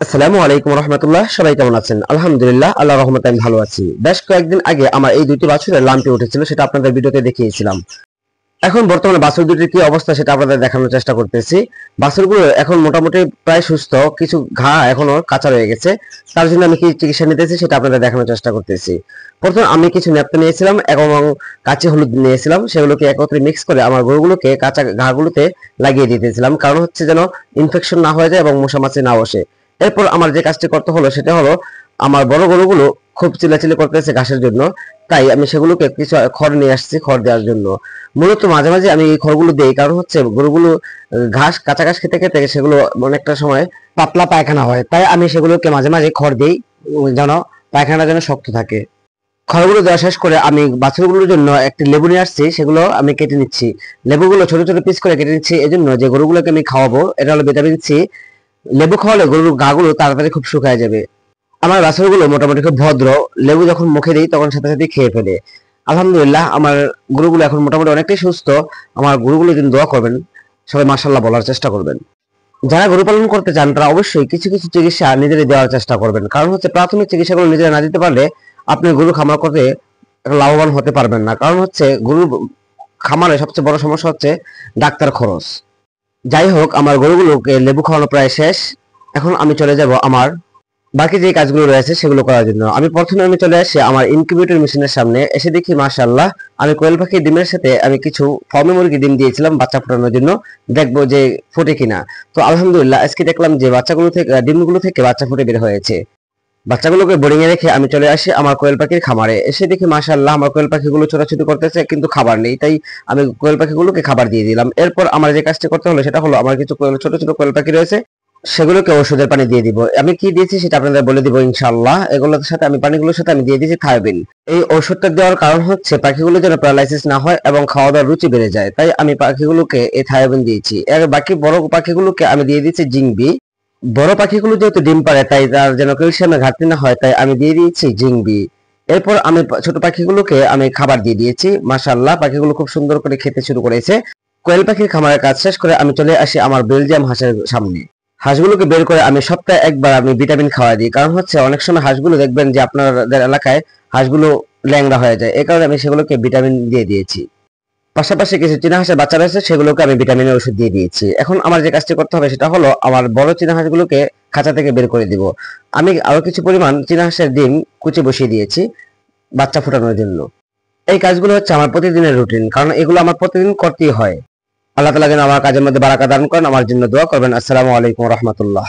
আসসালামু আলাইকুম রহমতুল্লাহ। সবাই কেমন আছেন? আলহামদুলিল্লাহ, আল্লাহ রহমতে আমি ভালো আছি। বেশ কয়েকদিন আগে আমার এই দুটি বাছুরের লাম্পি উঠেছিল, সেটা আপনাদের ভিডিওতে দেখিয়েছিলাম। এখন বর্তমানে বাছুর দুটির কি অবস্থা সেটা আপনাদের দেখানোর চেষ্টা করতেছি। বাছুরগুলো এখন মোটামুটি প্রায় সুস্থ, কিছু ঘা এখনো কাঁচা রয়ে গেছে। তার জন্য আমি কি চিকিৎসা নিতেছি সেটা আপনাদের দেখানোর চেষ্টা করতেছি। প্রথমে আমি কিছু ন্যাপথলিন নিয়েছিলাম এবং কাঁচি হলুদ নিয়েছিলাম, সেগুলোকে একত্রে মিক্স করে আমার গরুগুলোকে কাঁচা ঘাগুলোতে লাগিয়ে দিতেছিলাম, কারণ হচ্ছে যেন ইনফেকশন না হয়ে যায় এবং মশা মাছি না বসে। এরপর আমার যে কাজটি করতে হলো সেটা হলো, আমার বড় গরুগুলো খুব চিল্লাচিল্লি করতেছে ঘাসের জন্য, তাই আমি সেগুলোকে কিছু খড় নিয়ে আসছি খড় দেওয়ার জন্য। মূলত মাঝে মাঝে আমি এই খড়গুলো দেই, কারণ হচ্ছে গরুগুলো ঘাস কাঁচা ঘাস খেতে খেতে সেগুলো অনেকটা সময় পাতলা পায়খানা হয়, তাই আমি সেগুলোকে মাঝে মাঝে খড় দিই, যেন পায়খানাটা যেন শক্ত থাকে। খড়গুলো দেওয়া শেষ করে আমি বাছুরগুলোর জন্য একটি লেবু নিয়ে আসছি, সেগুলো আমি কেটে নিচ্ছি। লেবুগুলো ছোট ছোট পিস করে কেটে নিচ্ছি, এজন্য যে গরুগুলোকে আমি খাওয়াবো এটা হলো ভিটামিন সি। লেবু খাওয়ালে গরুর গা গুলো তাড়াতাড়ি খুব শুকায় যাবে। আমার বাছুরগুলো মোটামুটি খুব ভদ্র, লেবু যখন মুখে দিই তখন সাথে সাথে খেয়ে ফেলে। আলহামদুলিল্লাহ, আমার গরুগুলো এখন মোটামুটি অনেকটাই সুস্থ। আমার গরুগুলোর জন্য দোয়া করবেন, সবাই মাশাআল্লাহ বলার চেষ্টা করবেন। যারা গরু পালন করতে চান তারা অবশ্যই কিছু কিছু চিকিৎসা নিজেরাই দেওয়ার চেষ্টা করবেন, কারণ হচ্ছে প্রাথমিক চিকিৎসাগুলো নিজেরা না দিতে পারলে আপনি গরু খামার করতে লাভবান হতে পারবেন না। কারণ হচ্ছে গরুর খামারে সবচেয়ে বড় সমস্যা হচ্ছে ডাক্তার খরচ। যাই হোক, আমার গরুগুলোকে লেবু খাওয়ানো প্রায় শেষ। এখন আমি চলে যাব আমার বাকি যে কাজগুলো রয়েছে সেগুলো করার জন্য। প্রথমে চলে আসি আমার ইনকিউবেটর মেশিনের সামনে, এসে দেখি মাশাআল্লাহ আমি কোয়েল পাখির ডিমের সাথে আমি কিছু ফার্মে মুরগি ডিম দিয়েছিলাম বাচ্চা ফোটানোর জন্য, দেখবো যে ফোটে কিনা। তো আলহামদুলিল্লাহ আজকে দেখলাম যে বাচ্চাগুলো থেকে ডিমগুলো থেকে বাচ্চা ফুটে বের হয়েছে। বাচ্চাগুলোকে বোর্ডিং এ রেখে আমি চলে আসি আমার কোয়েল পাখির খামারে, এসে দেখি মাশাআল্লাহ আমার কোয়েল পাখিগুলো ছোটাছুটি করতেছে কিন্তু খাবার নেই, তাই আমি কোয়েল পাখিগুলোকে খাবার দিয়ে দিলাম। এরপর আমার যে কাজটি করতে হলো সেটা হলো, আমার কিছু ছোট ছোট কোয়েল পাখি রয়েছে, সেগুলোকে ওষুধের পানি দিয়ে দিব। আমি কি দিয়েছি সেটা আপনাদের বলে দিব ইনশাআল্লাহ। এগুলোর সাথে আমি পানিগুলোর সাথে আমি দিয়ে দিয়েছি থায়োবিন। এই ওষুধটা দেওয়ার কারণ হচ্ছে পাখিগুলো যেন প্যারালাইসিস না হয় এবং খাওয়া দাওয়ার রুচি বেড়ে যায়, তাই আমি পাখিগুলোকে এই থায়োবিন দিয়েছি। এর বাকি বড় পাখিগুলোকে আমি দিয়ে দিয়েছি জিংবি। বড় পাখিগুলো যেহেতু ডিম পারে তাই তার যেন ক্যালসিয়ামের ঘাটতি না হয়, তাই আমি দিয়ে দিয়েছি জিংবি। এরপর আমি ছোট পাখিগুলোকে আমি খাবার দিয়ে দিয়েছি। মাশাআল্লাহ পাখিগুলো খুব সুন্দর করে খেতে শুরু করেছে। কোয়েল পাখির খামারের কাজ শেষ করে আমি চলে আসি আমার বেলজিয়াম হাঁসের সামনে। হাঁসগুলোকে বের করে আমি সপ্তাহে একবার আমি ভিটামিন খাওয়া দিই, কারণ হচ্ছে অনেক সময় হাঁসগুলো দেখবেন যে আপনাদের এলাকায় হাঁসগুলো ল্যাংড়া হয়ে যায়, এই কারণে আমি সেগুলোকে ভিটামিন দিয়ে দিয়েছি। পাশাপাশি কিছু চীনা হাঁসের বাচ্চা রয়েছে, সেগুলোকে আমি ভিটামিনের ওষুধ দিয়ে দিয়েছি। এখন আমার যে কাজটি করতে হবে সেটা হলো, আমার বড় চীনা হাঁসগুলোকে খাঁচা থেকে বের করে দিব। আমি আরো কিছু পরিমাণ চীনা হাঁসের ডিম কুচি বসিয়ে দিয়েছি বাচ্চা ফোটানোর জন্য। এই কাজগুলো হচ্ছে আমার প্রতিদিনের রুটিন, কারণ এগুলো আমার প্রতিদিন করতেই হয়। আল্লাহ তাআলা যেন আমার কাজের মধ্যে বারাকা দান করেন, আমার জন্য দোয়া করবেন। আসসালামু আলাইকুম রহমতুল্লাহ।